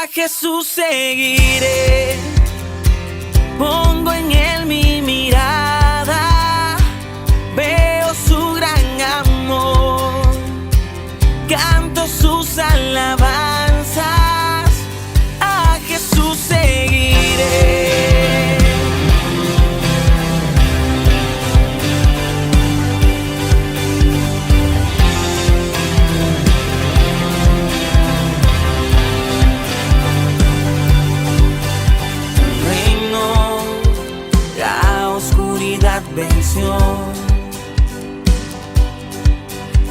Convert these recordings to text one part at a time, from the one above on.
A Jesús seguiré, pongo en él mi mirada, veo su gran amor, canto sus alabanzas, a Jesús seguiré. Venció,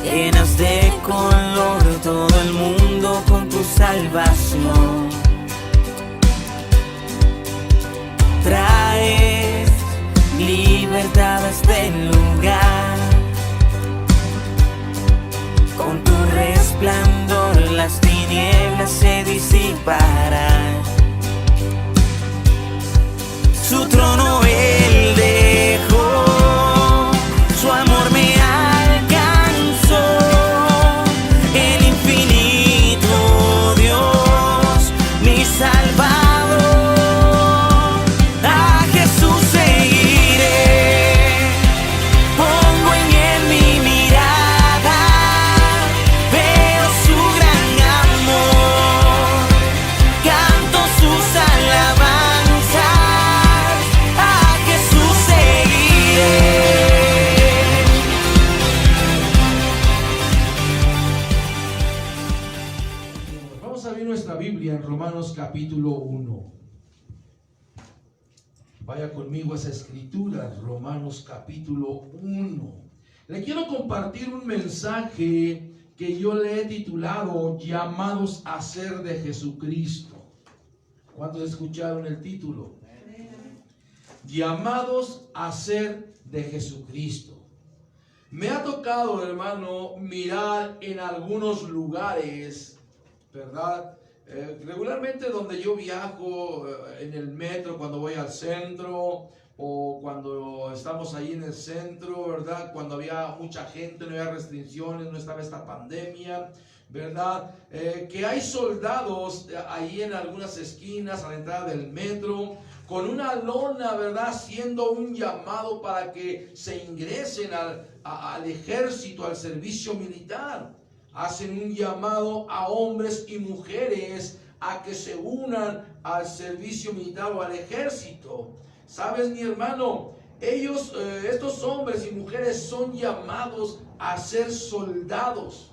llenas de color todo el mundo con tu salvación. Traes libertad a este lugar, con tu resplandor las tinieblas se disiparán. Su trono él dejó, su amor me alcanzó, el infinito Dios, mi Salvador. A Jesús seguiré, pongo en él mi mirada, veo su gran amor, canto sus alabanzas. Nuestra Biblia en Romanos capítulo 1. Vaya conmigo a esa escritura, Romanos capítulo 1. Le quiero compartir un mensaje que yo le he titulado Llamados a ser de Jesucristo. ¿Cuántos escucharon el título? Llamados a ser de Jesucristo. Me ha tocado, hermano, mirar en algunos lugares, ¿verdad? Regularmente donde yo viajo, en el metro, cuando voy al centro o cuando estamos ahí en el centro, ¿verdad? Cuando había mucha gente, no había restricciones, no estaba esta pandemia, ¿verdad? Que hay soldados ahí en algunas esquinas a la entrada del metro con una lona, ¿verdad? Haciendo un llamado para que se ingresen al ejército, al servicio militar. Hacen un llamado a hombres y mujeres a que se unan al servicio militar o al ejército. ¿Sabes, mi hermano? Ellos, estos hombres y mujeres son llamados a ser soldados,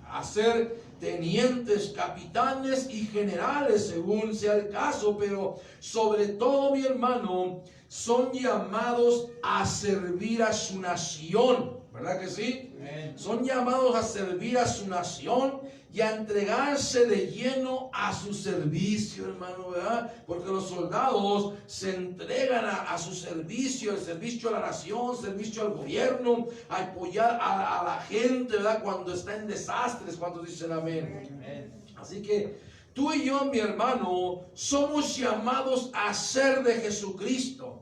a ser tenientes, capitanes y generales, según sea el caso, pero sobre todo, mi hermano, son llamados a servir a su nación. ¿Verdad que sí? Amén. Son llamados a servir a su nación y a entregarse de lleno a su servicio, hermano, ¿verdad? Porque los soldados se entregan a su servicio, el servicio a la nación, servicio al gobierno, a apoyar a la gente, ¿verdad? Cuando está en desastres, ¿cuántos dicen amén? Amén. Así que tú y yo, mi hermano, somos llamados a ser de Jesucristo.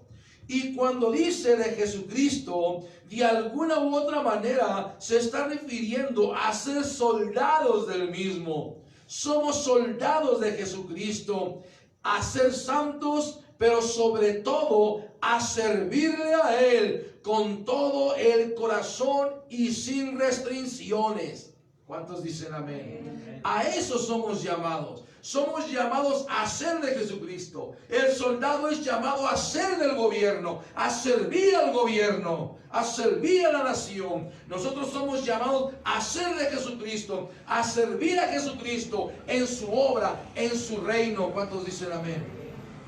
Y cuando dice de Jesucristo, de alguna u otra manera se está refiriendo a ser soldados del mismo. Somos soldados de Jesucristo, a ser santos, pero sobre todo a servirle a Él con todo el corazón y sin restricciones. ¿Cuántos dicen amén? A eso somos llamados. Somos llamados a ser de Jesucristo. El soldado es llamado a ser del gobierno, a servir al gobierno, a servir a la nación. Nosotros somos llamados a ser de Jesucristo, a servir a Jesucristo en su obra, en su reino. ¿Cuántos dicen amén?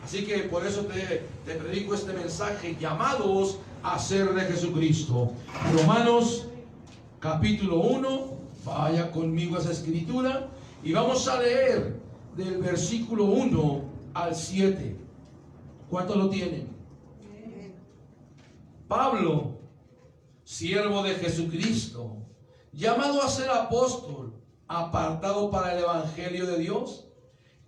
Así que por eso te predico este mensaje, llamados a ser de Jesucristo. Romanos capítulo 1, vaya conmigo a esa escritura y vamos a leer del versículo 1 al 7. ¿Cuántos lo tienen? Pablo, siervo de Jesucristo, llamado a ser apóstol, apartado para el evangelio de Dios,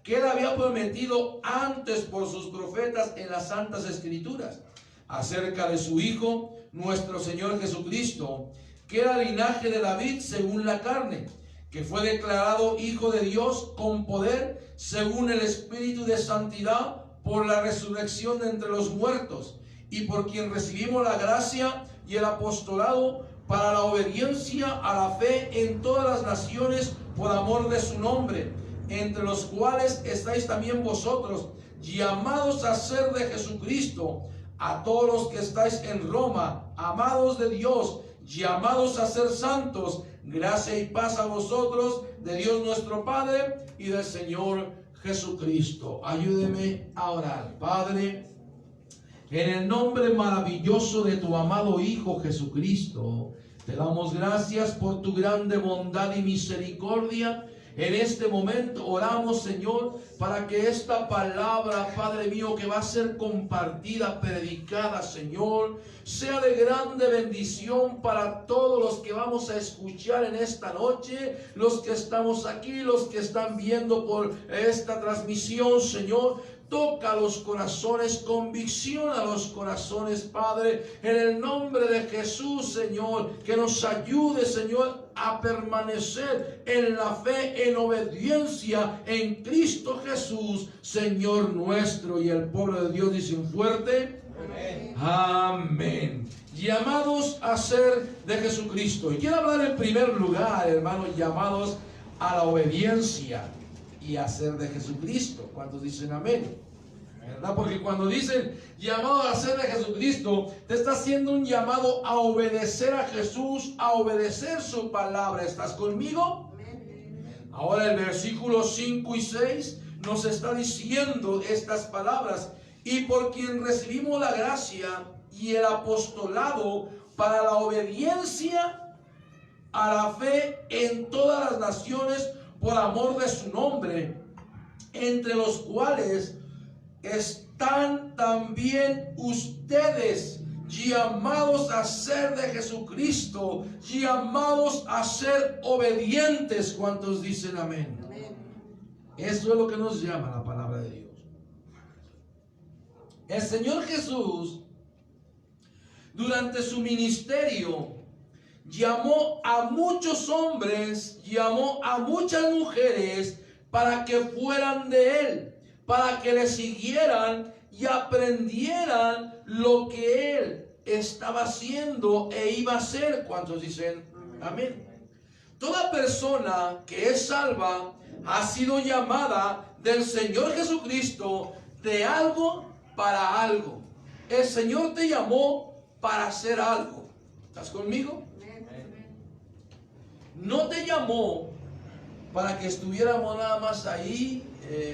que él había prometido antes por sus profetas en las santas escrituras, acerca de su Hijo, nuestro Señor Jesucristo, que era linaje de David según la carne, que fue declarado Hijo de Dios con poder según el Espíritu de Santidad por la resurrección de entre los muertos, y por quien recibimos la gracia y el apostolado para la obediencia a la fe en todas las naciones por amor de su nombre, entre los cuales estáis también vosotros, llamados a ser de Jesucristo, a todos los que estáis en Roma, amados de Dios, llamados a ser santos, gracia y paz a vosotros, de Dios nuestro Padre y del Señor Jesucristo. Ayúdeme a orar. Padre, en el nombre maravilloso de tu amado Hijo Jesucristo, te damos gracias por tu grande bondad y misericordia. En este momento oramos, Señor, para que esta palabra, Padre mío, que va a ser compartida, predicada, Señor, sea de grande bendición para todos los que vamos a escuchar en esta noche, los que estamos aquí, los que están viendo por esta transmisión, Señor. Toca los corazones, convicciona los corazones, Padre, en el nombre de Jesús, Señor, que nos ayude, Señor, a permanecer en la fe, en obediencia en Cristo Jesús, Señor nuestro. Y el pueblo de Dios dice un fuerte amén. Amén. Llamados a ser de Jesucristo. Y quiero hablar en primer lugar, hermanos, llamados a la obediencia y a ser de Jesucristo. ¿Cuántos dicen amén? ¿Verdad? Porque cuando dicen llamado a ser de Jesucristo, te está haciendo un llamado a obedecer a Jesús, a obedecer su palabra. ¿Estás conmigo? Ahora el versículo 5 y 6 nos está diciendo estas palabras: y por quien recibimos la gracia y el apostolado para la obediencia a la fe en todas las naciones por amor de su nombre, entre los cuales están también ustedes, llamados a ser de Jesucristo, llamados a ser obedientes. ¿Cuántos dicen amén? Amén. Eso es lo que nos llama la palabra de Dios. El Señor Jesús, durante su ministerio, llamó a muchos hombres, llamó a muchas mujeres para que fueran de Él, para que le siguieran y aprendieran lo que Él estaba haciendo e iba a hacer. ¿Cuántos dicen amén? Toda persona que es salva ha sido llamada del Señor Jesucristo de algo para algo. El Señor te llamó para hacer algo. ¿Estás conmigo? No te llamó para que estuviéramos nada más ahí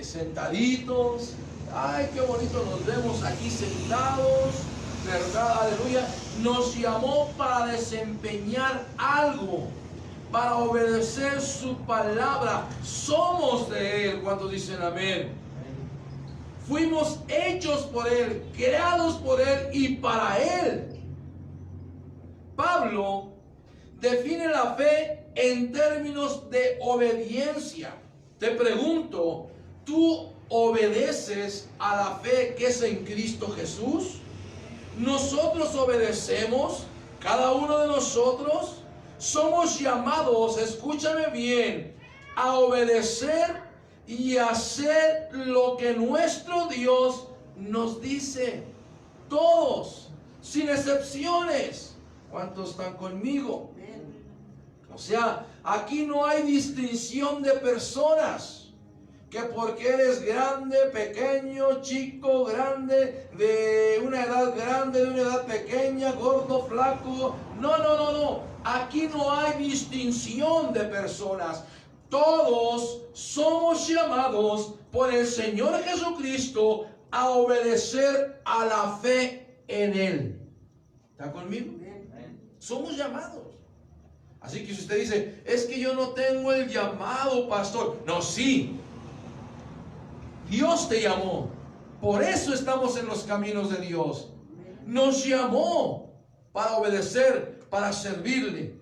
sentaditos. Ay, qué bonito nos vemos aquí sentados, ¿verdad? Aleluya. Nos llamó para desempeñar algo, para obedecer su palabra. Somos de Él. ¿Cuántos dicen amén? Fuimos hechos por Él, creados por Él y para Él. Pablo define la fe en términos de obediencia. Te pregunto, ¿tú obedeces a la fe que es en Cristo Jesús? Nosotros obedecemos, cada uno de nosotros somos llamados, escúchame bien, a obedecer y hacer lo que nuestro Dios nos dice. Todos, sin excepciones. ¿Cuántos están conmigo? O sea, aquí no hay distinción de personas. Que porque eres grande, pequeño, chico, grande, de una edad grande, de una edad pequeña, gordo, flaco. No. Aquí no hay distinción de personas. Todos somos llamados por el Señor Jesucristo a obedecer a la fe en Él. ¿Está conmigo? Somos llamados. Así que si usted dice, es que yo no tengo el llamado, pastor. No, sí. Dios te llamó. Por eso estamos en los caminos de Dios. Nos llamó para obedecer, para servirle.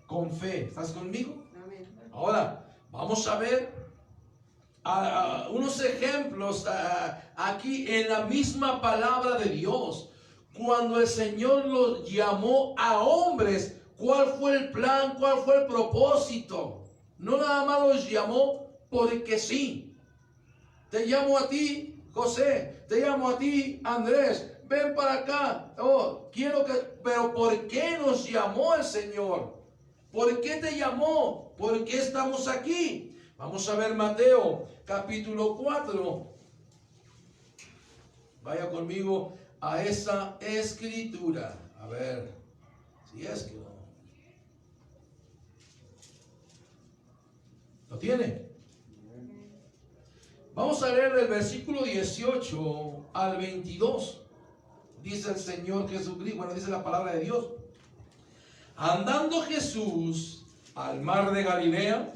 Con fe. ¿Estás conmigo? Ahora, vamos a ver unos ejemplos aquí en la misma palabra de Dios. Cuando el Señor los llamó a hombres, ¿Cuál fue el plan? ¿Cuál fue el propósito? No nada más los llamó porque sí. Te llamo a ti, José. Te llamo a ti, Andrés. Ven para acá. Oh, quiero que... Pero ¿por qué nos llamó el Señor? ¿Por qué te llamó? ¿Por qué estamos aquí? Vamos a ver Mateo capítulo 4. Vaya conmigo a esa escritura. A ver, si es que no. ¿Lo tiene? Vamos a leer del versículo 18 al 22. Dice el Señor Jesucristo, bueno, dice la palabra de Dios. Andando Jesús al mar de Galilea,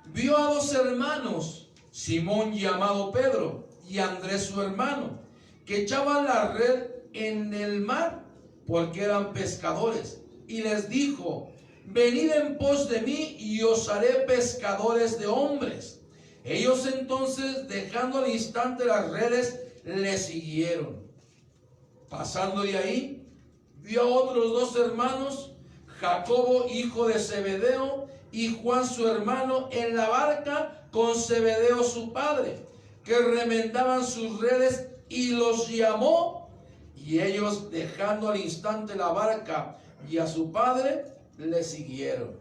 vio a dos hermanos, Simón llamado Pedro y Andrés su hermano, que echaban la red en el mar porque eran pescadores. Y les dijo: venid en pos de mí y os haré pescadores de hombres. Ellos entonces, dejando al instante las redes, le siguieron. Pasando de ahí, vio a otros dos hermanos, Jacobo hijo de Zebedeo y Juan su hermano, en la barca con Zebedeo su padre, que remendaban sus redes, y los llamó. Y ellos, dejando al instante la barca y a su padre, le siguieron.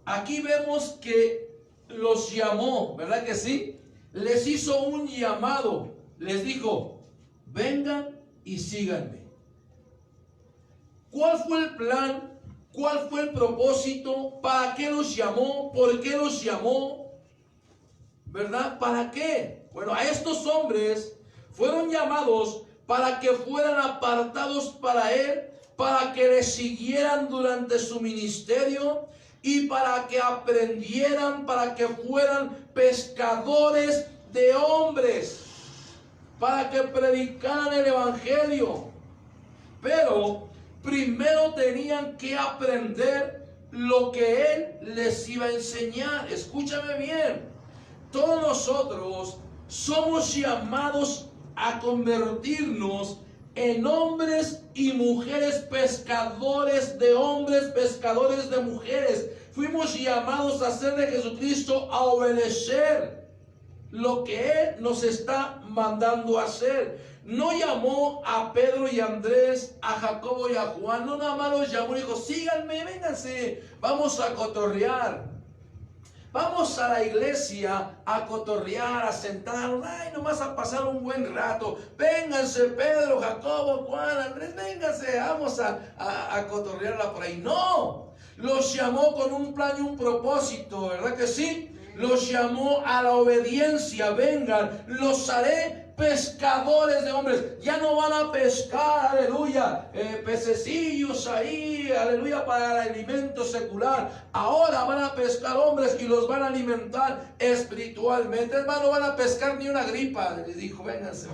Aquí vemos que los llamó, ¿verdad que sí? Les hizo un llamado, les dijo: vengan y síganme. ¿Cuál fue el plan? ¿Cuál fue el propósito? ¿Para qué los llamó? ¿Por qué los llamó? ¿Verdad? ¿Para qué? Bueno, a estos hombres fueron llamados para que fueran apartados para Él, para que le siguieran durante su ministerio y para que aprendieran, para que fueran pescadores de hombres, para que predicaran el evangelio. Pero primero tenían que aprender lo que Él les iba a enseñar. Escúchame bien, todos nosotros somos llamados a convertirnos en hombres y mujeres pescadores de hombres, pescadores de mujeres. Fuimos llamados a hacer de Jesucristo, a obedecer lo que Él nos está mandando a hacer. No llamó a Pedro y a Andrés, a Jacobo y a Juan, no nada más los llamó y dijo: síganme, vénganse, vamos a cotorrear. Vamos a la iglesia a cotorrear, a sentarnos, ay, nomás a pasar un buen rato. Vénganse, Pedro, Jacobo, Juan, Andrés, vénganse, vamos a cotorrearla por ahí. No, los llamó con un plan y un propósito, ¿verdad que sí? Los llamó a la obediencia. Vengan, los haré pescadores de hombres. Ya no van a pescar, aleluya, pececillos ahí, aleluya, para el alimento secular. Ahora van a pescar hombres y los van a alimentar espiritualmente. Hermano, no van a pescar ni una gripa. Les dijo: vénganse.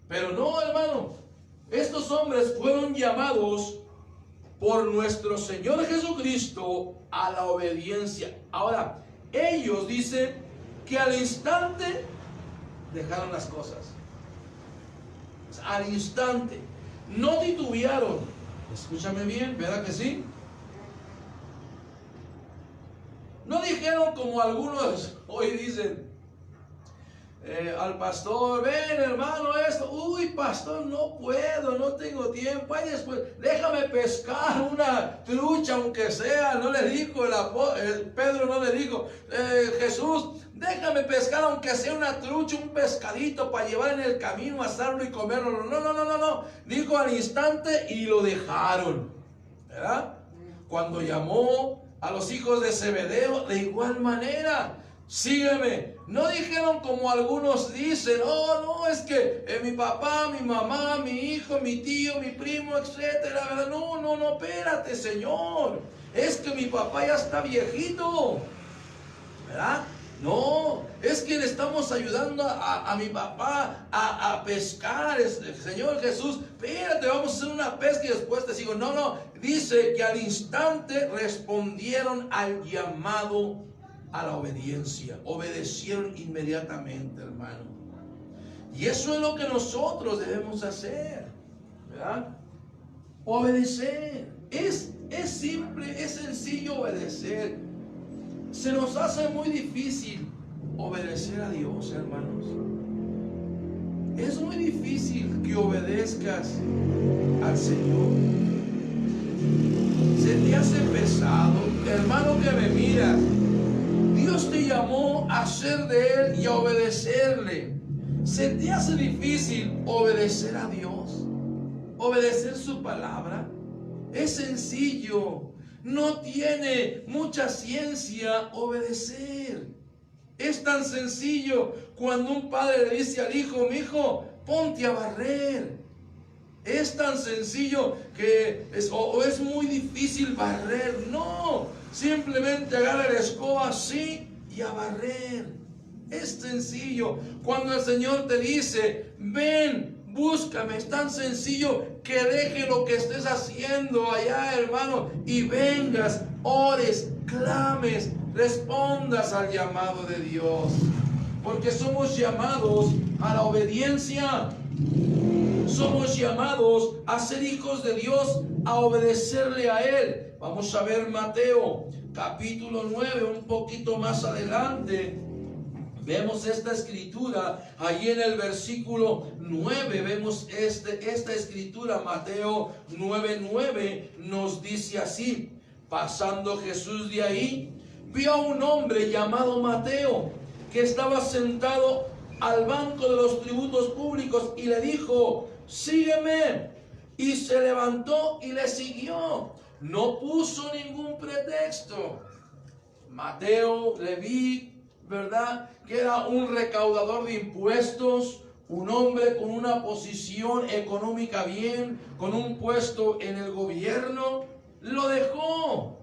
Pero no, hermano, estos hombres fueron llamados por nuestro Señor Jesucristo a la obediencia. Ahora, ellos dicen que al instante dejaron las cosas. Al instante. No titubearon. Escúchame bien, ¿verdad que sí? No dijeron como algunos hoy dicen al pastor: ven, hermano, esto. Uy, pastor, no puedo, no tengo tiempo. Ay, después, déjame pescar una trucha, aunque sea. No le dijo Pedro, no le dijo Jesús: déjame pescar aunque sea una trucha, un pescadito para llevar en el camino, asarlo y comerlo. No. Dijo al instante y lo dejaron. ¿Verdad? Cuando llamó a los hijos de Zebedeo, de igual manera: sígueme. No dijeron como algunos dicen: oh, no, es que mi papá, mi mamá, mi hijo, mi tío, mi primo, etcétera. No, espérate, Señor. Es que mi papá ya está viejito. ¿Verdad? No, es que le estamos ayudando a mi papá a pescar. Señor Jesús, espérate, vamos a hacer una pesca y después te sigo. No, dice que al instante respondieron al llamado a la obediencia. Obedecieron inmediatamente, hermano. Y eso es lo que nosotros debemos hacer, ¿verdad? Obedecer. Es simple, es sencillo obedecer. Se nos hace muy difícil obedecer a Dios, hermanos. Es muy difícil que obedezcas al Señor. Se te hace pesado, hermano que me miras. Dios te llamó a ser de Él y a obedecerle. Se te hace difícil obedecer a Dios, obedecer su palabra. Es sencillo, no tiene mucha ciencia obedecer. Es tan sencillo cuando un padre le dice al hijo: mi hijo, ponte a barrer. Es tan sencillo que es muy difícil barrer. No, simplemente agarra la escoba así y a barrer. Es sencillo. Cuando el Señor te dice: ven, búscame, es tan sencillo que deje lo que estés haciendo allá, hermano, y vengas, ores, clames, respondas al llamado de Dios. Porque somos llamados a la obediencia. Somos llamados a ser hijos de Dios, a obedecerle a Él. Vamos a ver Mateo capítulo 9, un poquito más adelante. Vemos esta escritura, ahí en el versículo 9, vemos esta escritura, Mateo 9:9, nos dice así: pasando Jesús de ahí, vio a un hombre llamado Mateo, que estaba sentado al banco de los tributos públicos, y le dijo: sígueme. Y se levantó y le siguió. No puso ningún pretexto. Mateo, Leví, ¿verdad?, que era un recaudador de impuestos, un hombre con una posición económica bien, con un puesto en el gobierno, lo dejó.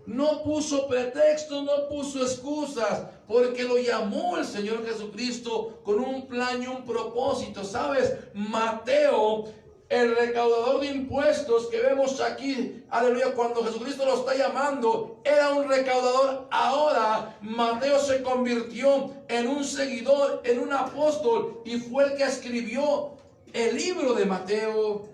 No puso pretextos, no puso excusas, porque lo llamó el Señor Jesucristo con un plan y un propósito. ¿Sabes? Mateo, el recaudador de impuestos que vemos aquí, aleluya, cuando Jesucristo lo está llamando, era un recaudador. Ahora Mateo se convirtió en un seguidor, en un apóstol, y fue el que escribió el libro de Mateo.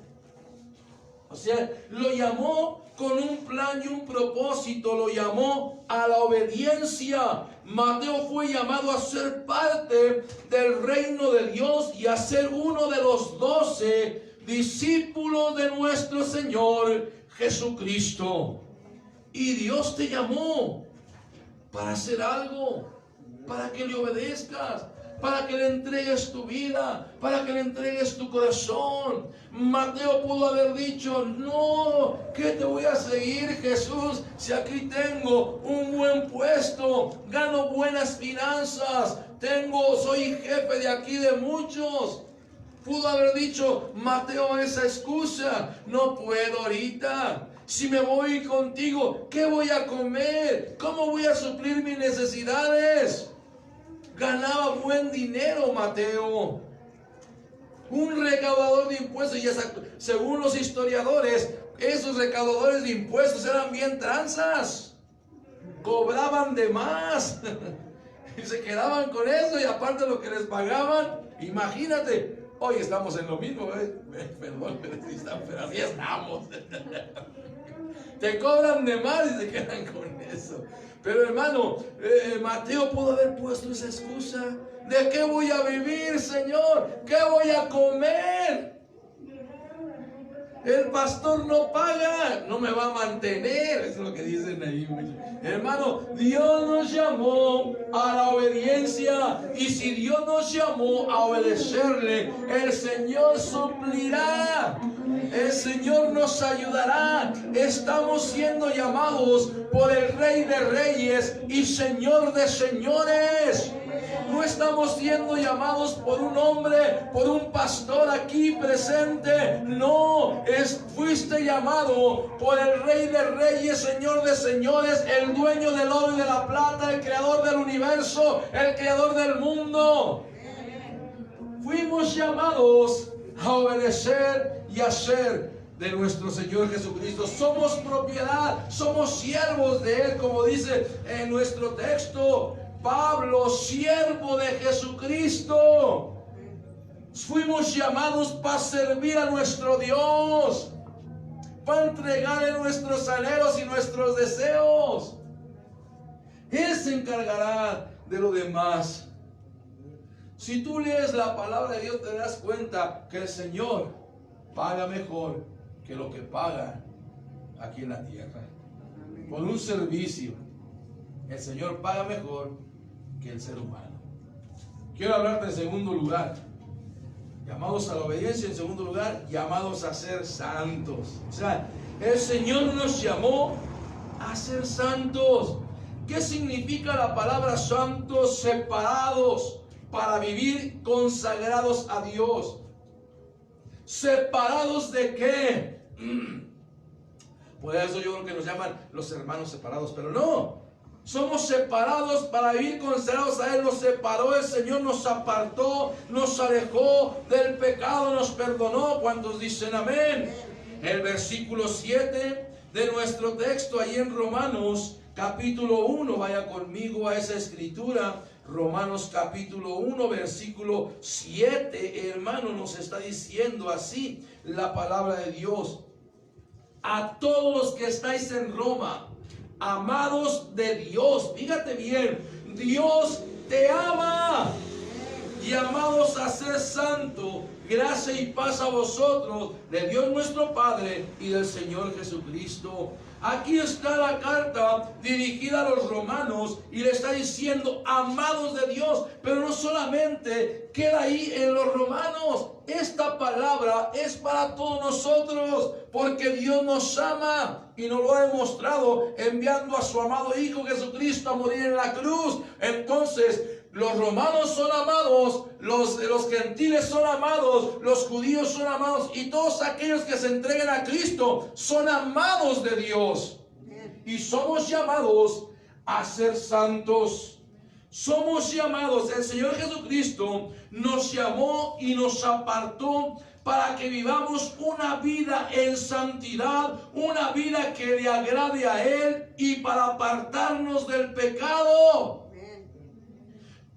O sea, lo llamó con un plan y un propósito, lo llamó a la obediencia. Mateo fue llamado a ser parte del reino de Dios y a ser uno de los 12 discípulos de nuestro Señor Jesucristo. Y Dios te llamó para hacer algo, para que le obedezcas, para que le entregues tu vida, para que le entregues tu corazón. Mateo pudo haber dicho: no, ¿qué te voy a seguir, Jesús, si aquí tengo un buen puesto, gano buenas finanzas, soy jefe de aquí de muchos? Pudo haber dicho Mateo esa excusa: no puedo ahorita. Si me voy contigo, ¿qué voy a comer? ¿Cómo voy a suplir mis necesidades? Ganaba buen dinero Mateo, un recaudador de impuestos, y según los historiadores, esos recaudadores de impuestos eran bien tranzas, cobraban de más y se quedaban con eso, y aparte lo que les pagaban, imagínate. Hoy estamos en lo mismo, perdón, pero así estamos. Te cobran de más y se quedan con eso. Pero hermano, Mateo pudo haber puesto esa excusa: ¿de qué voy a vivir, Señor? ¿Qué voy a comer? El pastor no paga, no me va a mantener. Eso es lo que dicen ahí muchos. Hermano, Dios nos llamó a la obediencia, y si Dios nos llamó a obedecerle, el Señor suplirá, el Señor nos ayudará. Estamos siendo llamados por el Rey de Reyes y Señor de Señores. No estamos siendo llamados por un hombre, por un pastor aquí presente. No, fuiste llamado por el Rey de Reyes, Señor de Señores, el dueño del oro y de la plata, el creador del universo, el creador del mundo. Fuimos llamados a obedecer y a ser de nuestro Señor Jesucristo. Somos propiedad, somos siervos de Él, como dice en nuestro texto Pablo, siervo de Jesucristo. Fuimos llamados para servir a nuestro Dios. va a entregarle nuestros anhelos y nuestros deseos. Él se encargará de lo demás. Si tú lees la palabra de Dios, te das cuenta que el Señor paga mejor que lo que paga aquí en la tierra. Por un servicio, el Señor paga mejor que el ser humano. Quiero hablarte en segundo lugar. Llamados a la obediencia. En segundo lugar, llamados a ser santos. O sea, el Señor nos llamó a ser santos. ¿Qué significa la palabra santos? Separados para vivir consagrados a Dios. ¿Separados de qué? Por eso yo creo que nos llaman los hermanos separados, pero no. Somos separados para vivir consagrados a Él. Nos separó el Señor, nos apartó, nos alejó del pecado, nos perdonó. ¿Cuántos dicen amén? El versículo 7 de nuestro texto, ahí en Romanos capítulo 1, vaya conmigo a esa escritura. Romanos capítulo 1, versículo 7, hermano, nos está diciendo así la palabra de Dios. A todos los que estáis en Roma, amados de Dios, fíjate bien, Dios te ama. Llamados a ser santo, gracia y paz a vosotros, de Dios nuestro Padre y del Señor Jesucristo. Aquí está la carta dirigida a los romanos y le está diciendo amados de Dios, pero no solamente queda ahí en los romanos. Esta palabra es para todos nosotros, porque Dios nos ama y nos lo ha demostrado enviando a su amado Hijo Jesucristo a morir en la cruz. Entonces, los romanos son amados, los gentiles son amados, los judíos son amados, y todos aquellos que se entreguen a Cristo son amados de Dios. Y somos llamados a ser santos. Somos llamados, el Señor Jesucristo nos llamó y nos apartó para que vivamos una vida en santidad, una vida que le agrade a Él y para apartarnos del pecado.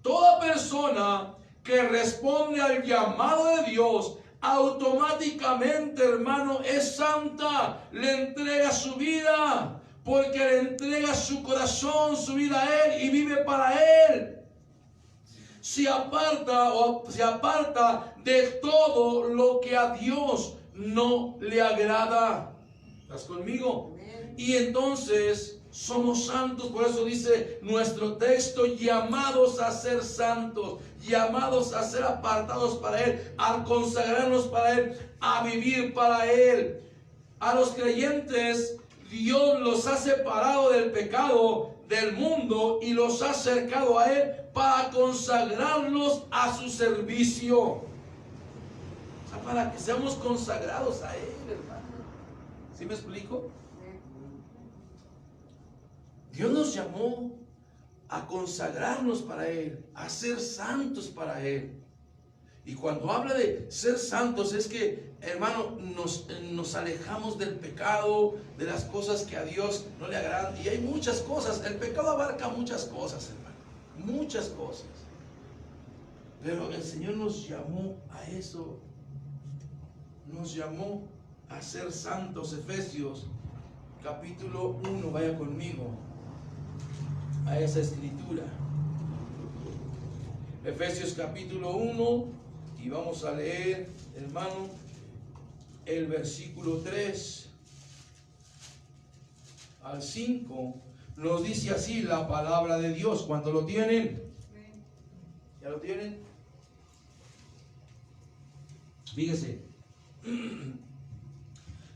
Toda persona que responde al llamado de Dios, automáticamente, hermano, es santa. Le entrega su vida, porque le entrega su corazón, su vida a Él y vive para Él. Se aparta de todo lo que a Dios no le agrada. ¿Estás conmigo? Y entonces somos santos. Por eso dice nuestro texto, llamados a ser santos, llamados a ser apartados para Él, a consagrarnos para Él, a vivir para Él. A los creyentes, Dios los ha separado del pecado, del mundo, y los ha acercado a Él para consagrarnos a su servicio. O sea, para que seamos consagrados a Él, hermano. ¿Sí me explico? Dios nos llamó a consagrarnos para Él, a ser santos para Él. Y cuando habla de ser santos es que, hermano, nos alejamos del pecado, de las cosas que a Dios no le agradan. Y hay muchas cosas, el pecado abarca muchas cosas, hermano, muchas cosas. Pero el Señor nos llamó a eso, nos llamó a ser santos. Efesios capítulo 1, vaya conmigo a esa escritura. Efesios capítulo 1, y vamos a leer, hermano, el versículo 3 al 5. Nos dice así la palabra de Dios. ¿Cuánto lo tienen? ¿Ya lo tienen? Fíjese.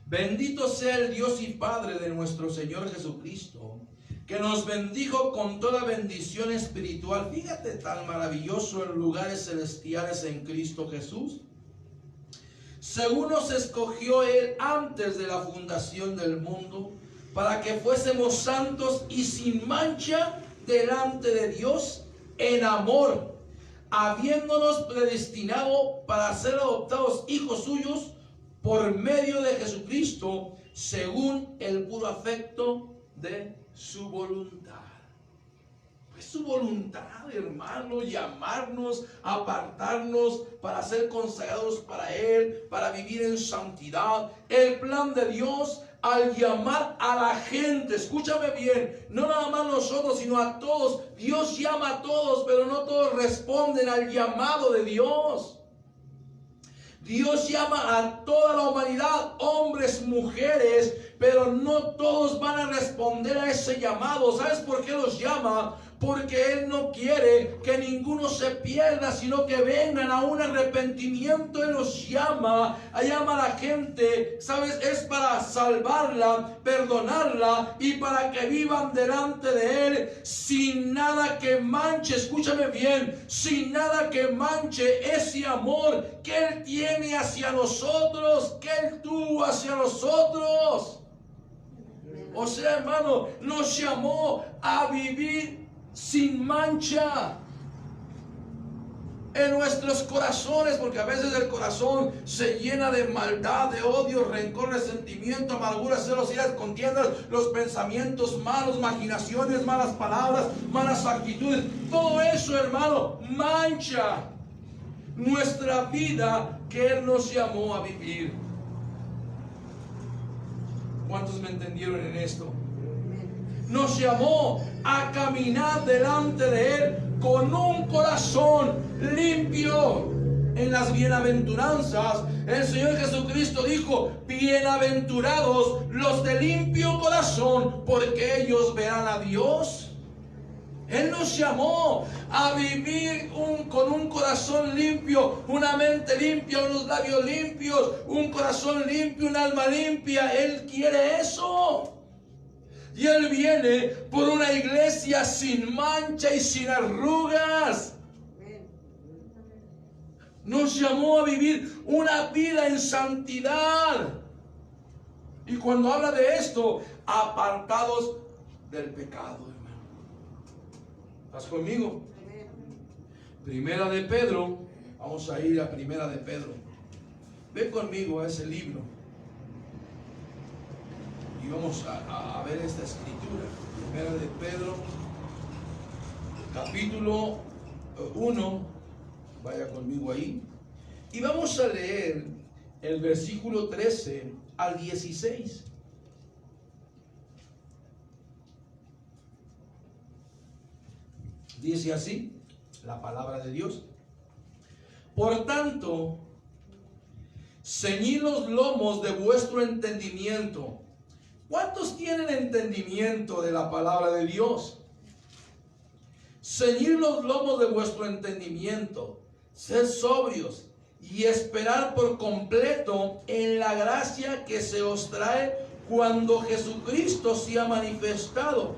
Bendito sea el Dios y Padre de nuestro Señor Jesucristo, que nos bendijo con toda bendición espiritual. Fíjate, tan maravilloso, en lugares celestiales en Cristo Jesús, según nos escogió Él antes de la fundación del mundo, para que fuésemos santos y sin mancha delante de Dios en amor, habiéndonos predestinado para ser adoptados hijos suyos por medio de Jesucristo, según el puro afecto de su voluntad. Es su voluntad, hermano, llamarnos, apartarnos para ser consagrados para Él, para vivir en santidad. El plan de Dios al llamar a la gente, escúchame bien, no nada más nosotros, sino a todos. Dios llama a todos, pero no todos responden al llamado de Dios. Dios llama a toda la humanidad, hombres, mujeres, pero no todos van a responder a ese llamado. ¿Sabes por qué los llama? Porque Él no quiere que ninguno se pierda, sino que vengan a un arrepentimiento. Él los llama a la gente, ¿sabes? Es para salvarla, perdonarla y para que vivan delante de Él sin nada que manche, escúchame bien, sin nada que manche ese amor que Él tiene hacia nosotros, que Él tuvo hacia nosotros. O sea, hermano, nos llamó a vivir sin mancha en nuestros corazones, porque a veces el corazón se llena de maldad, de odio, rencor, resentimiento, amargura, celos, iras, contiendas, los pensamientos malos, imaginaciones, malas palabras, malas actitudes. Todo eso, hermano, mancha nuestra vida que Él nos llamó a vivir. ¿Cuántos me entendieron en esto? Nos llamó a caminar delante de Él con un corazón limpio. En las bienaventuranzas, el Señor Jesucristo dijo: bienaventurados los de limpio corazón, porque ellos verán a Dios. Él nos llamó a vivir con un corazón limpio, una mente limpia, unos labios limpios, un corazón limpio, un alma limpia. Él quiere eso. Y Él viene por una iglesia sin mancha y sin arrugas. Nos llamó a vivir una vida en santidad. Y cuando habla de esto, apartados del pecado, hermano. ¿Estás conmigo? Primera de Pedro. Vamos a ir a Primera de Pedro. Ven conmigo a ese libro. Y vamos a ver esta escritura. Primera de Pedro, capítulo 1. Vaya conmigo ahí. Y vamos a leer el versículo 13 al 16. Dice así la palabra de Dios: por tanto, ceñid los lomos de vuestro entendimiento. ¿Cuántos tienen entendimiento de la palabra de Dios? Ceñid los lomos de vuestro entendimiento, sed sobrios y esperar por completo en la gracia que se os trae cuando Jesucristo sea manifestado.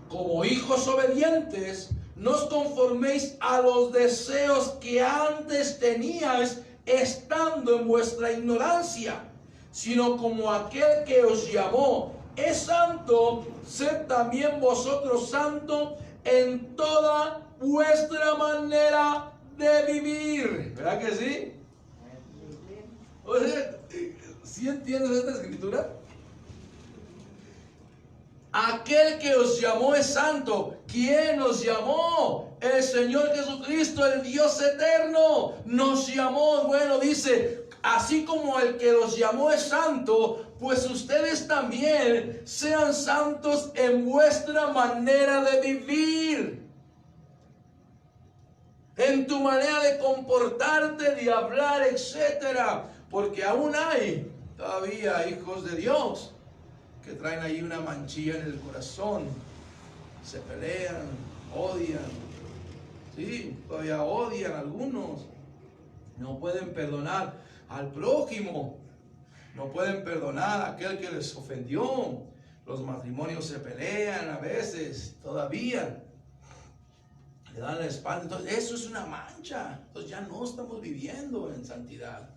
Como hijos obedientes, no os conforméis a los deseos que antes teníais estando en vuestra ignorancia, sino como aquel que os llamó es santo, sed también vosotros santos en toda vuestra manera de vivir. ¿Verdad que sí? O sea, ¿sí entiendes esta escritura? Aquel que os llamó es santo. ¿Quién nos llamó? El Señor Jesucristo, el Dios eterno. Nos llamó. Bueno, dice, así como el que los llamó es santo, pues ustedes también sean santos en vuestra manera de vivir. En tu manera de comportarte, de hablar, etcétera. Porque aún hay todavía hijos de Dios que traen ahí una manchilla en el corazón, se pelean, odian, sí, todavía odian algunos, no pueden perdonar al prójimo, no pueden perdonar a aquel que les ofendió. Los matrimonios se pelean a veces, todavía le dan la espalda. Entonces eso es una mancha. Entonces ya no estamos viviendo en santidad.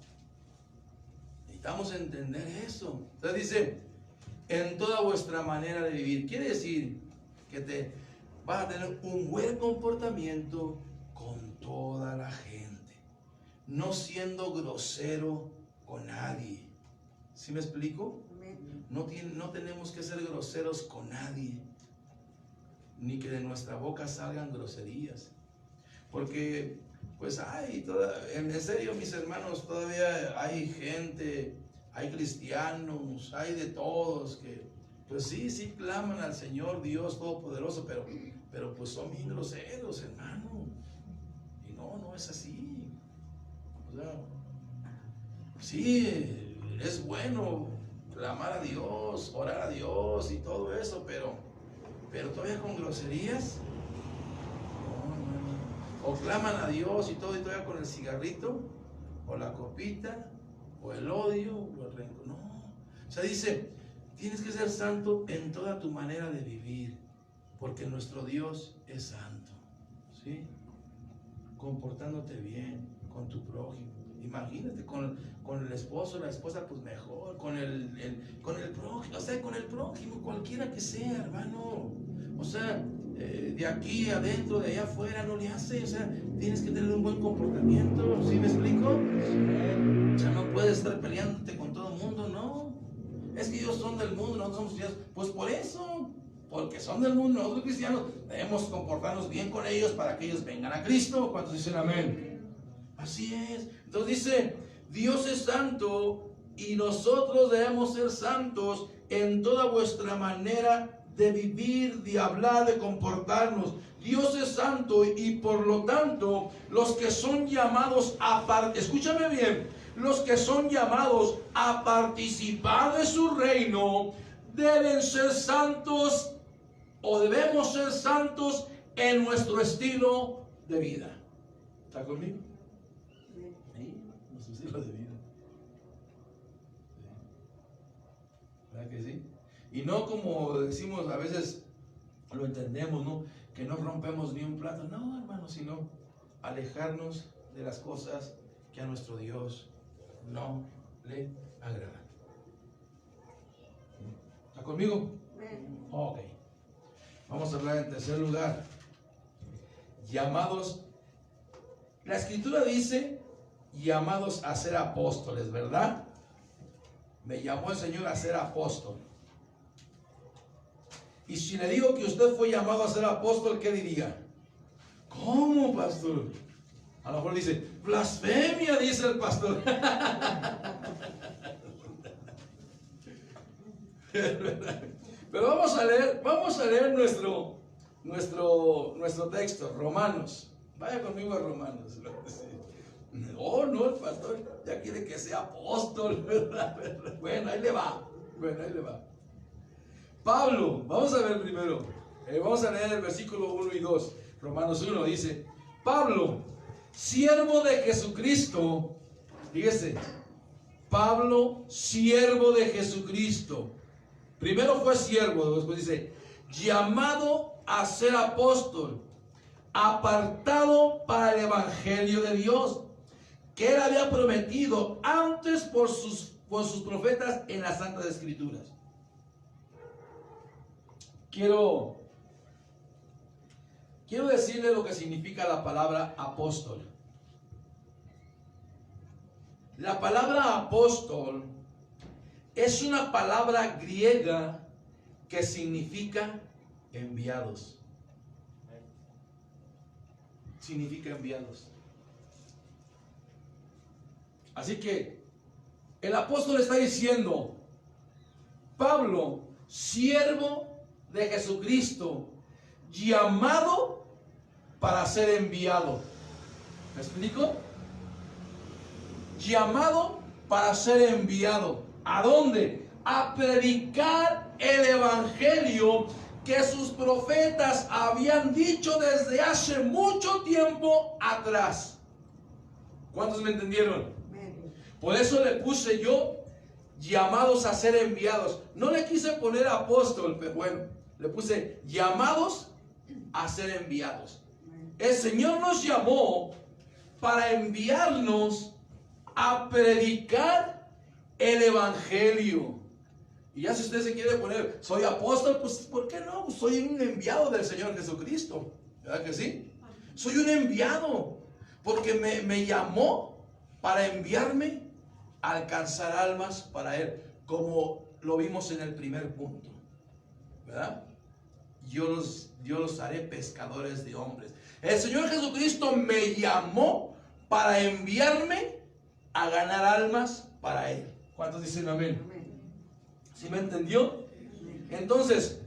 Necesitamos entender eso. Entonces dice, en toda vuestra manera de vivir. Quiere decir que te vas a tener un buen comportamiento con toda la gente, no siendo grosero con nadie. ¿Sí me explico? No tenemos que ser groseros con nadie. ni que de nuestra boca salgan groserías. Porque, pues, en serio, mis hermanos, todavía hay gente, hay cristianos, hay de todos que, pues sí claman al Señor Dios Todopoderoso, pero pues son bien groseros, hermano. Y no es así. O sea, sí, es bueno clamar a Dios, orar a Dios y todo eso, pero todavía con groserías. No. O claman a Dios y todo, y todavía con el cigarrito, o la copita, o el odio, o el rencor. No. O sea, dice, tienes que ser santo en toda tu manera de vivir, porque nuestro Dios es santo. ¿Sí? Comportándote bien con tu prójimo. Imagínate, con el esposo, la esposa, pues mejor, con el prójimo, o sea, con el prójimo, cualquiera que sea, hermano. O sea, de aquí adentro, de allá afuera, no le hace. O sea, tienes que tener un buen comportamiento. ¿Sí me explico? O sea, no puedes estar peleándote con todo el mundo, no. Es que ellos son del mundo, nosotros somos cristianos. Pues por eso, porque son del mundo, nosotros cristianos debemos comportarnos bien con ellos para que ellos vengan a Cristo. ¿Cuántos dicen amén? Así es. Entonces dice, Dios es santo y nosotros debemos ser santos en toda vuestra manera de vivir, de hablar, de comportarnos. Dios es santo y por lo tanto los que son llamados escúchame bien, los que son llamados a participar de su reino deben ser santos, o debemos ser santos en nuestro estilo de vida. ¿Está conmigo? Sí, nuestro estilo de vida. ¿Verdad que sí? Y no como decimos a veces, lo entendemos, ¿no? Que no rompemos ni un plato. No, hermano, sino alejarnos de las cosas que a nuestro Dios no le agradan. ¿Está conmigo? Ok. Vamos a hablar en tercer lugar. Llamados. La Escritura dice llamados a ser apóstoles, ¿verdad? Me llamó el Señor a ser apóstol. Y si le digo que usted fue llamado a ser apóstol, ¿qué diría? ¿Cómo, pastor? A lo mejor dice, blasfemia, dice el pastor. Pero vamos a leer nuestro texto, Romanos. Vaya conmigo a Romanos. Oh, no, el pastor ya quiere que sea apóstol. Bueno, ahí le va. Pablo, vamos a ver primero. Vamos a leer el versículo 1 y 2. Romanos 1 dice, Pablo, siervo de Jesucristo. Fíjese, Pablo, siervo de Jesucristo. Primero fue siervo, después dice, llamado a ser apóstol, apartado para el evangelio de Dios, que él había prometido antes por sus profetas en las Santas Escrituras. Quiero decirle lo que significa la palabra apóstol. La palabra apóstol es una palabra griega que significa enviados. Significa enviados. Así que el apóstol está diciendo, Pablo, siervo de Jesucristo, llamado para ser enviado. ¿Me explico? Llamado para ser enviado. ¿A dónde? A predicar el evangelio que sus profetas habían dicho desde hace mucho tiempo atrás. ¿Cuántos me entendieron? Por eso le puse yo llamados a ser enviados. No le quise poner apóstol, pero bueno, le puse llamados a ser enviados. El Señor nos llamó para enviarnos a predicar el evangelio. Y ya si usted se quiere poner, soy apóstol, pues ¿por qué no? Pues soy un enviado del Señor Jesucristo. ¿Verdad que sí? Soy un enviado, porque me llamó para enviarme a alcanzar almas para Él, como lo vimos en el primer punto. ¿Verdad? Yo los yo los haré pescadores de hombres. El Señor Jesucristo me llamó para enviarme a ganar almas para Él. ¿Cuántos dicen amén? ¿Sí me entendió? Entonces,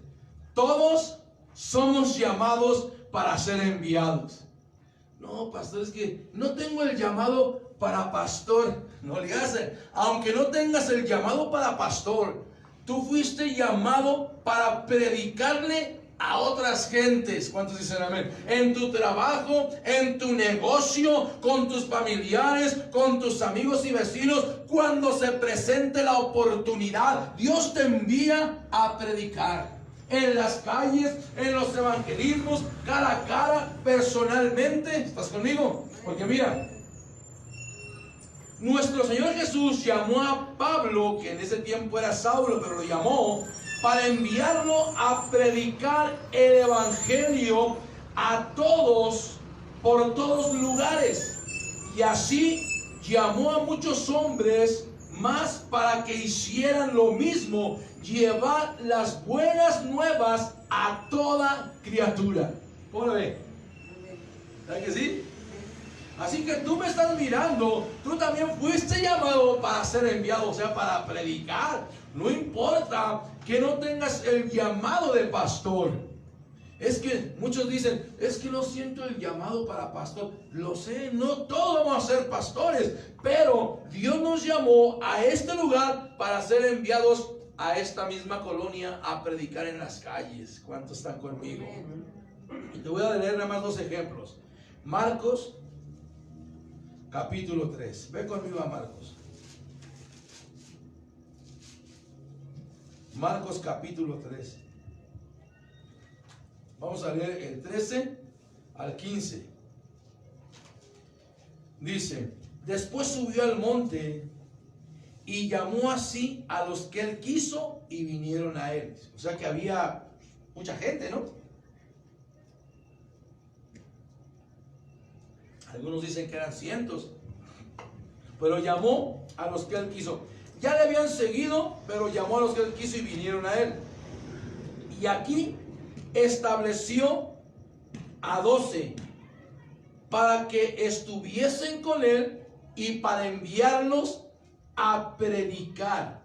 todos somos llamados para ser enviados. No, pastor, es que no tengo el llamado para pastor. No le hace. Aunque no tengas el llamado para pastor, tú fuiste llamado para predicarle a otras gentes. ¿Cuántos dicen amén? En tu trabajo, en tu negocio, con tus familiares, con tus amigos y vecinos. Cuando se presente la oportunidad, Dios te envía a predicar. En las calles, en los evangelismos, cara a cara, personalmente. ¿Estás conmigo? Porque mira, nuestro Señor Jesús llamó a Pablo, que en ese tiempo era Saulo, pero lo llamó para enviarlo a predicar el evangelio a todos, por todos lugares. Y así llamó a muchos hombres más para que hicieran lo mismo, llevar las buenas nuevas a toda criatura. ¿Cómo lo ve? ¿Verdad que sí? Así que tú me estás mirando, tú también fuiste llamado para ser enviado, o sea, para predicar. No importa que no tengas el llamado de pastor. Es que muchos dicen, es que no siento el llamado para pastor. Lo sé, no todos vamos a ser pastores, pero Dios nos llamó a este lugar para ser enviados a esta misma colonia a predicar en las calles. ¿Cuántos están conmigo? Y te voy a leer nada más dos ejemplos. Marcos capítulo 3. Ve conmigo a Marcos. Marcos capítulo 3. Vamos a leer el 13 al 15. Dice: después subió al monte y llamó así a los que él quiso y vinieron a él. O sea que había mucha gente, ¿no? Algunos dicen que eran cientos, pero llamó a los que él quiso. Ya le habían seguido, pero llamó a los que él quiso y vinieron a él. Y aquí estableció a 12 para que estuviesen con él y para enviarlos a predicar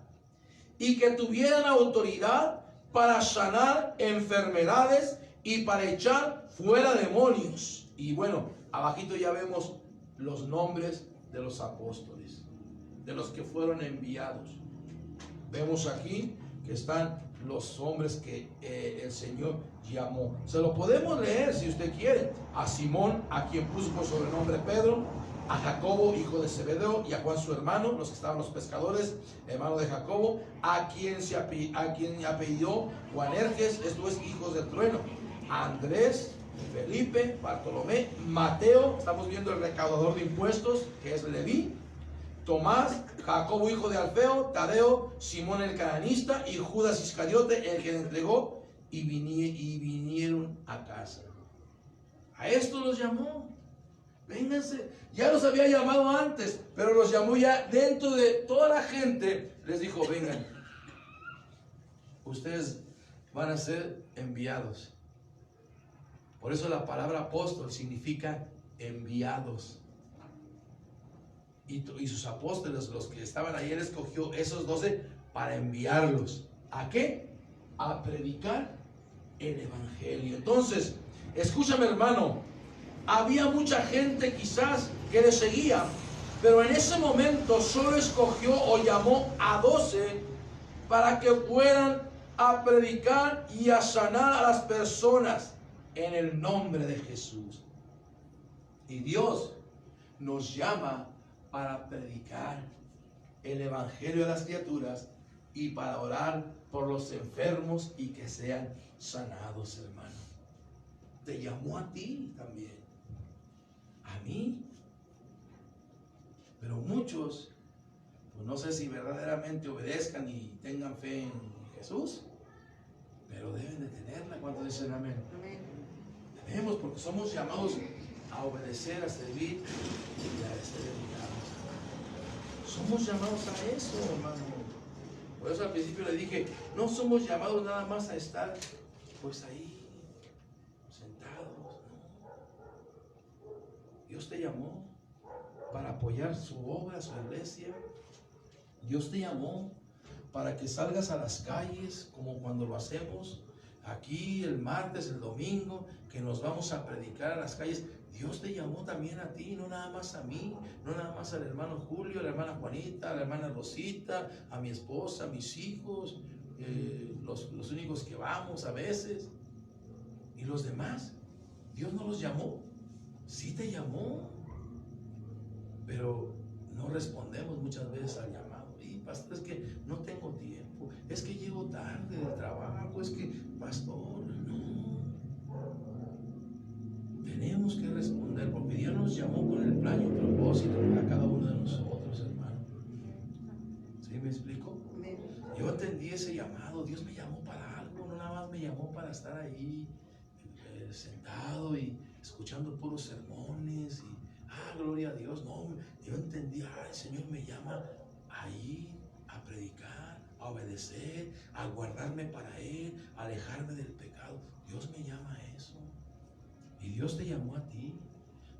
y que tuvieran autoridad para sanar enfermedades y para echar fuera demonios. Y bueno, abajito ya vemos los nombres de los apóstoles, de los que fueron enviados. Vemos aquí que están los hombres que el Señor llamó. Se lo podemos leer si usted quiere. A Simón, a quien puso por sobrenombre Pedro, a Jacobo, hijo de Zebedeo, y a Juan su hermano, los que estaban los pescadores, hermano de Jacobo, a quien apellidó Boanerges, esto es, hijos del trueno, a Andrés, Felipe, Bartolomé, Mateo, estamos viendo el recaudador de impuestos, que es Leví, Tomás, Jacobo hijo de Alfeo, Tadeo, Simón el cananista y Judas Iscariote, el que le entregó, y vinieron a casa. A esto los llamó. Vénganse. Ya los había llamado antes, pero los llamó ya dentro de toda la gente. Les dijo: vengan, ustedes van a ser enviados. Por eso la palabra apóstol significa enviados. Y sus apóstoles, los que estaban ahí, él escogió esos 12 para enviarlos. ¿A qué? A predicar el evangelio. Entonces, escúchame, hermano, había mucha gente quizás que le seguía, pero en ese momento solo escogió o llamó a 12 para que fueran a predicar y a sanar a las personas en el nombre de Jesús. Y Dios nos llama para predicar el evangelio a las criaturas y para orar por los enfermos y que sean sanados, hermano. Te llamó a ti también, a mí. Pero muchos, pues no sé si verdaderamente obedezcan y tengan fe en Jesús, pero deben de tenerla. ¿Cuántos dicen amén? Debemos, porque somos llamados a obedecer, a servir y a ser enviados. Somos llamados a eso, hermano. Por eso al principio le dije, no somos llamados nada más a estar pues ahí. Dios te llamó para apoyar su obra, su iglesia. Dios te llamó para que salgas a las calles como cuando lo hacemos aquí el martes, el domingo, que nos vamos a predicar a las calles. Dios te llamó también a ti, no nada más a mí, no nada más al hermano Julio, a la hermana Juanita, a la hermana Rosita, a mi esposa, a mis hijos, los únicos que vamos a veces. Y los demás, Dios no los llamó. Sí te llamó, pero no respondemos muchas veces al llamado. Y pastor, es que no tengo tiempo, es que llego tarde del trabajo, es que, pastor, no. Tenemos que responder porque Dios nos llamó con el plan y el propósito para cada uno de nosotros, hermano. ¿Sí me explico? Yo entendí ese llamado. Dios me llamó para algo, no nada más me llamó para estar ahí sentado y escuchando puros sermones y gloria a Dios. No, yo entendí, el Señor me llama a ir a predicar, a obedecer, a guardarme para Él, a alejarme del pecado. Dios me llama a eso. Y Dios te llamó a ti.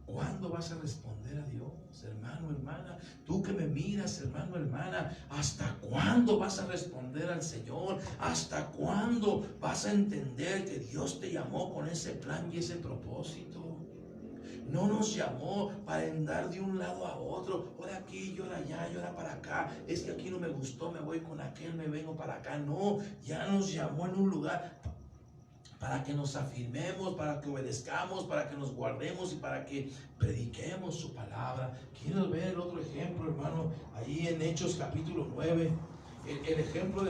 ¿Cuándo vas a responder a Dios, hermano, hermana? Tú que me miras, hermano, hermana, ¿hasta cuándo vas a responder al Señor? ¿Hasta cuándo vas a entender que Dios te llamó con ese plan y ese propósito? No nos llamó para andar de un lado a otro, ahora aquí, ahora allá, ahora para acá. Es que aquí no me gustó, me voy con aquel, me vengo para acá. No, ya nos llamó en un lugar para que nos afirmemos, para que obedezcamos, para que nos guardemos y para que prediquemos su palabra. Quiero ver el otro ejemplo, hermano, ahí en Hechos capítulo 9. El ejemplo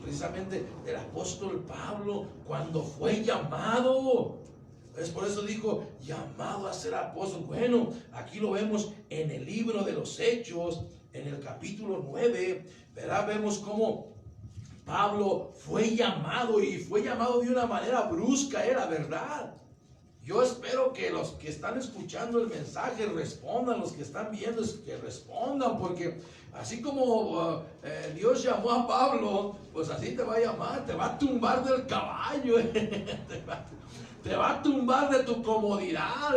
precisamente del apóstol Pablo cuando fue llamado. Es por eso dijo, llamado a ser apóstol. Bueno, aquí lo vemos en el libro de los Hechos, en el capítulo 9, ¿verdad? Vemos cómo Pablo fue llamado y fue llamado de una manera brusca, era verdad. Yo espero que los que están escuchando el mensaje respondan, los que están viendo que respondan, porque así como Dios llamó a Pablo, pues así te va a llamar, te va a tumbar del caballo, te va a tumbar de tu comodidad,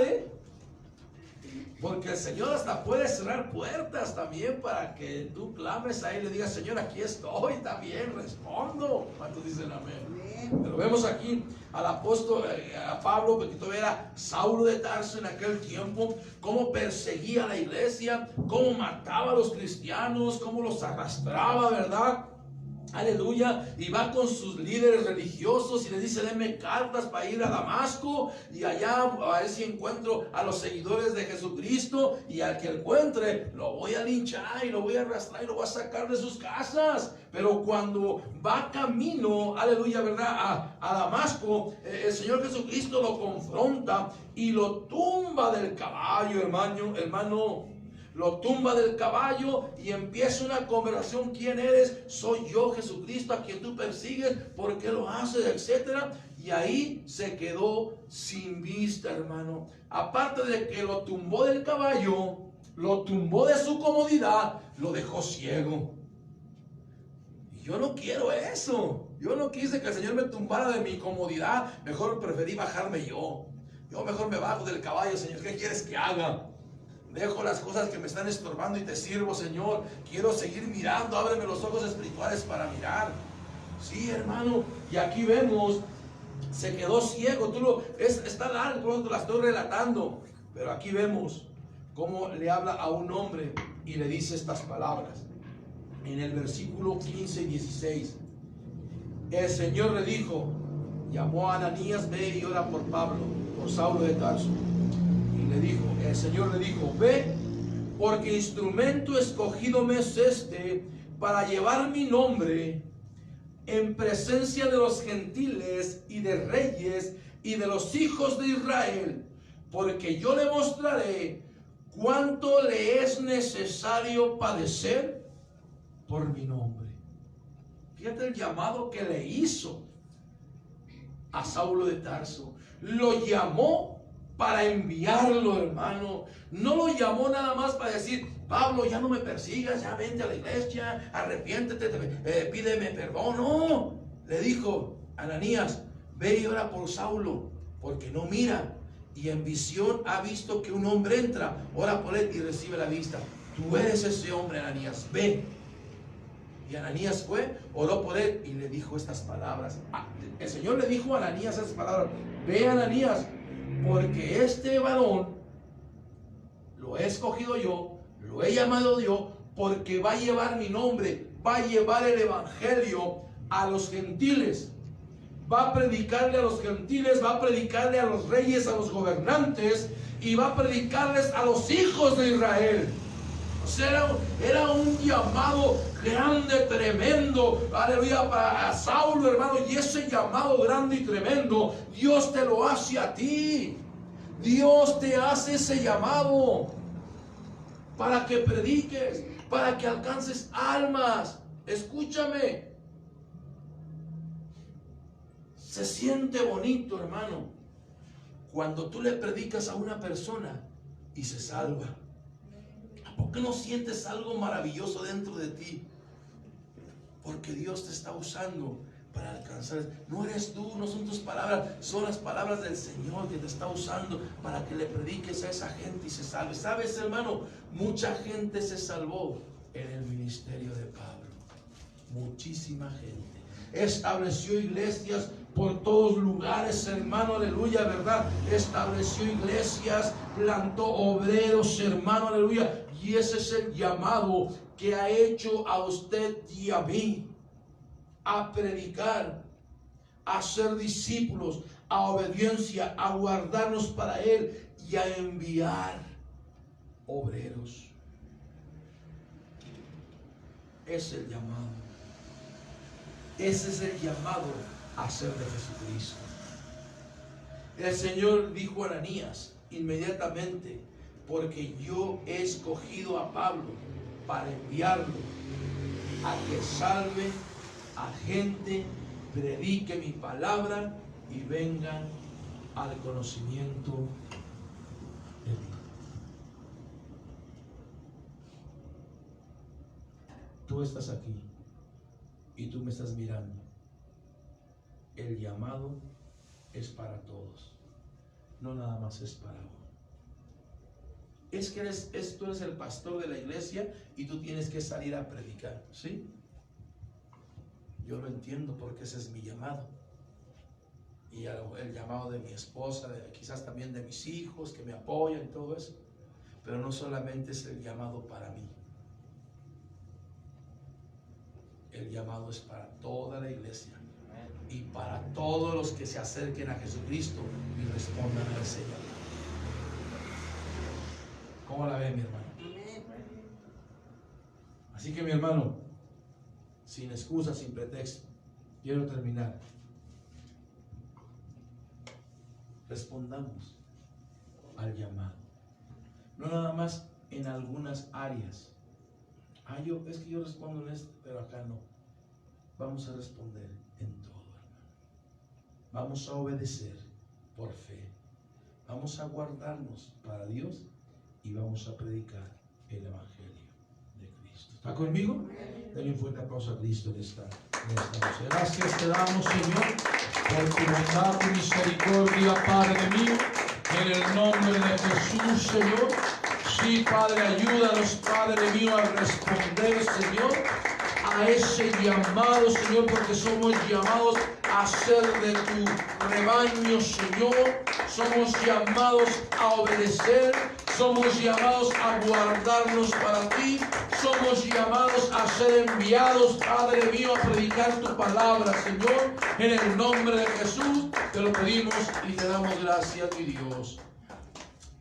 porque el Señor hasta puede cerrar puertas también para que tú clames a Él y le digas, Señor, aquí estoy, también respondo. ¿Cuántos dicen amén? Pero vemos aquí al apóstol, a Pablo, que todavía era Saulo de Tarso en aquel tiempo, cómo perseguía a la iglesia, cómo mataba a los cristianos, cómo los arrastraba, ¿verdad? Aleluya, y va con sus líderes religiosos y les dice, denme cartas para ir a Damasco y allá a ver si encuentro a los seguidores de Jesucristo, y al que encuentre lo voy a linchar y lo voy a arrastrar y lo voy a sacar de sus casas. Pero cuando va camino, aleluya, ¿verdad? A Damasco, el Señor Jesucristo lo confronta y lo tumba del caballo, hermano. Lo tumba del caballo y empieza una conversación. ¿Quién eres? Soy yo, Jesucristo, a quien tú persigues. ¿Por qué lo haces? Etcétera. Y ahí se quedó sin vista, hermano. Aparte de que lo tumbó del caballo, lo tumbó de su comodidad, lo dejó ciego. Y yo no quiero eso. Yo no quise que el Señor me tumbara de mi comodidad. Mejor preferí bajarme yo. Yo mejor me bajo del caballo. Señor, ¿qué quieres que haga? Dejo las cosas que me están estorbando y te sirvo, Señor. Quiero seguir mirando. Ábreme los ojos espirituales para mirar. Sí, hermano. Y aquí vemos, se quedó ciego. Está largo, por eso te la estoy relatando. Pero aquí vemos cómo le habla a un hombre y le dice estas palabras. En el versículo 15 y 16. El Señor le dijo, llamó a Ananías, ve y ora por Pablo, por Saulo de Tarso. Le dijo, el Señor le dijo, ve, porque instrumento escogido me es este para llevar mi nombre en presencia de los gentiles y de reyes y de los hijos de Israel, porque yo le mostraré cuánto le es necesario padecer por mi nombre. Fíjate el llamado que le hizo a Saulo de Tarso. Lo llamó para enviarlo, hermano. No lo llamó nada más para decir, Pablo, ya no me persigas, ya vente a la iglesia, arrepiéntete, pídeme perdón. No, le dijo, Ananías, ve y ora por Saulo, porque no mira. y en visión ha visto que un hombre entra, ora por él y recibe la vista. Tú eres ese hombre, Ananías, ven. Y Ananías fue, oró por él y le dijo estas palabras. El Señor le dijo a Ananías esas palabras: ve, Ananías, porque este varón lo he escogido yo, lo he llamado yo, porque va a llevar mi nombre, va a llevar el evangelio a los gentiles, va a predicarle a los gentiles, va a predicarle a los reyes, a los gobernantes, y va a predicarles a los hijos de Israel. O sea, era un llamado grande, tremendo, aleluya, para Saulo, hermano. Y ese llamado grande y tremendo, Dios te lo hace a ti. Dios te hace ese llamado para que prediques, para que alcances almas. Escúchame, se siente bonito, hermano, cuando tú le predicas a una persona y se salva. ¿Por qué no sientes algo maravilloso dentro de ti? Porque Dios te está usando para alcanzar. No eres tú, no son tus palabras, son las palabras del Señor que te está usando para que le prediques a esa gente y se salve. ¿Sabes, hermano? Mucha gente se salvó en el ministerio de Pablo. Muchísima gente. Estableció iglesias por todos lugares, hermano, aleluya, ¿verdad? Estableció iglesias, plantó obreros, hermano, aleluya. Y ese es el llamado que ha hecho a usted y a mí, a predicar, a ser discípulos, a obediencia, a guardarnos para Él y a enviar obreros. Es el llamado. Ese es el llamado a ser de Jesucristo. El Señor dijo a Ananías inmediatamente: porque yo he escogido a Pablo para enviarlo a que salve a gente, predique mi palabra y vengan al conocimiento de mí. Tú estás aquí y tú me estás mirando. El llamado es para todos, no nada más es para uno. Es que tú eres el pastor de la iglesia y tú tienes que salir a predicar, ¿sí? Yo lo entiendo porque ese es mi llamado. Y el llamado de mi esposa, quizás también de mis hijos que me apoyan y todo eso. Pero no solamente es el llamado para mí. El llamado es para toda la iglesia y para todos los que se acerquen a Jesucristo y respondan a ese llamado. ¿Cómo la ve, mi hermano? Así que, mi hermano, sin excusa, sin pretexto, quiero terminar. Respondamos al llamado. No nada más en algunas áreas. Es que yo respondo en esto, pero acá no. Vamos a responder en todo, hermano. Vamos a obedecer por fe. Vamos a guardarnos para Dios y vamos a predicar el evangelio de Cristo. ¿Está conmigo? Denle un fuerte aplauso a Cristo en esta noche. Gracias te damos, Señor, por tu bondad y misericordia, Padre mío, en el nombre de Jesús, Señor. Sí, Padre, ayúdanos, Padre mío, a responder, Señor, a ese llamado, Señor, porque somos llamados a ser de tu rebaño, Señor. Somos llamados a obedecer. Somos llamados a guardarnos para ti. Somos llamados a ser enviados, Padre mío, a predicar tu palabra, Señor. En el nombre de Jesús te lo pedimos y te damos gracias, mi Dios.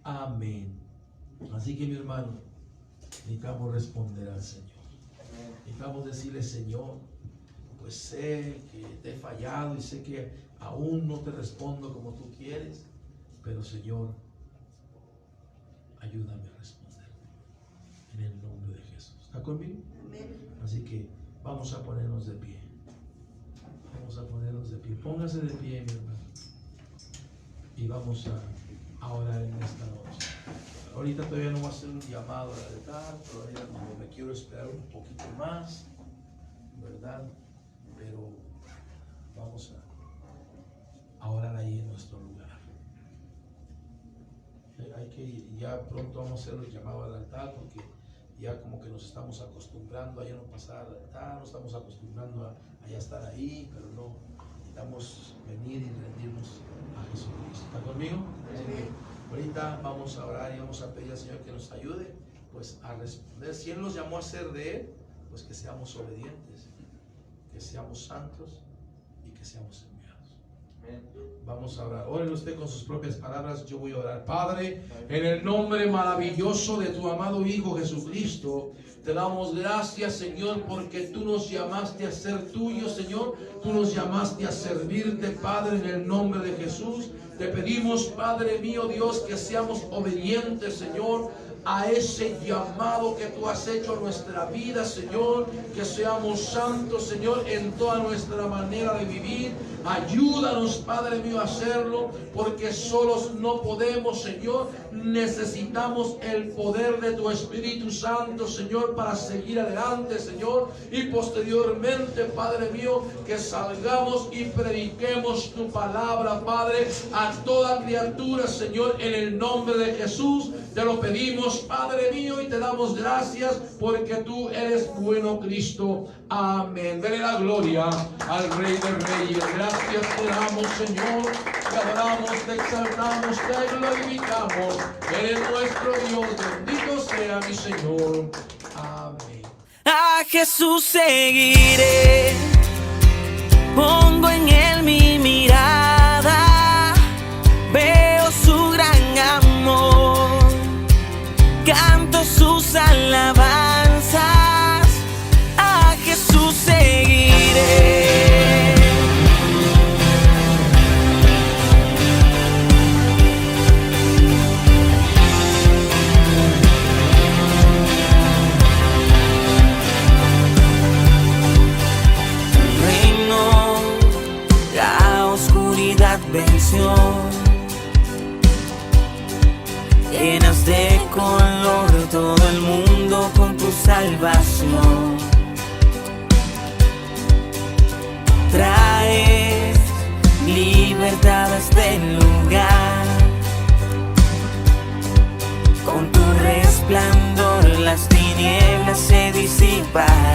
Amén. Así que, mi hermano, necesitamos responder al Señor. Necesitamos decirle: Señor, pues sé que te he fallado y sé que aún no te respondo como tú quieres, pero, Señor, ayúdame a responder en el nombre de Jesús. ¿Está conmigo? Amén. Así que vamos a ponernos de pie. Vamos a ponernos de pie. Póngase de pie, mi hermano. Y vamos a orar en esta noche. Ahorita todavía no voy a hacer un llamado al altar, todavía no, me quiero esperar un poquito más, ¿verdad? Pero vamos a orar ahí en nuestro lugar. hay que, ya pronto vamos a hacer el llamado al altar, porque ya como que nos estamos acostumbrando a ya no pasar al altar, nos estamos acostumbrando a ya estar ahí, pero no, necesitamos venir y rendirnos a Jesucristo. ¿Está conmigo? Así que ahorita vamos a orar y vamos a pedir al Señor que nos ayude pues a responder. Si Él nos llamó a ser de Él, pues que seamos obedientes, que seamos santos y que seamos enviados. Vamos a orar. Ore usted con sus propias palabras, yo voy a orar. Padre, en el nombre maravilloso de tu amado Hijo Jesucristo, te damos gracias, Señor, porque tú nos llamaste a ser tuyos, Señor. Tú nos llamaste a servirte, Padre, en el nombre de Jesús. Te pedimos, Padre mío, Dios, que seamos obedientes, Señor, a ese llamado que tú has hecho a nuestra vida, Señor. Que seamos santos, Señor, en toda nuestra manera de vivir. Ayúdanos, Padre mío, a hacerlo, porque solos no podemos, Señor. Necesitamos el poder de tu Espíritu Santo, Señor, para seguir adelante, Señor. Y posteriormente, Padre mío, que salgamos y prediquemos tu palabra, Padre, a toda criatura, Señor, en el nombre de Jesús. Te lo pedimos, Padre mío, y te damos gracias porque tú eres bueno, Cristo. Amén. Dele la gloria al Rey de Reyes. Gracias te damos, Señor. Te adoramos, te exaltamos, te glorificamos. Eres nuestro Dios. Bendito sea mi Señor. Amén. A Jesús seguiré, pongo en Él mi mirada, veo su gran amor, canto sus alabanzas, a Jesús seguiré. Venció, llenas de color todo el mundo con tu salvación. Traes libertad a este lugar, con tu resplandor las tinieblas se disipan.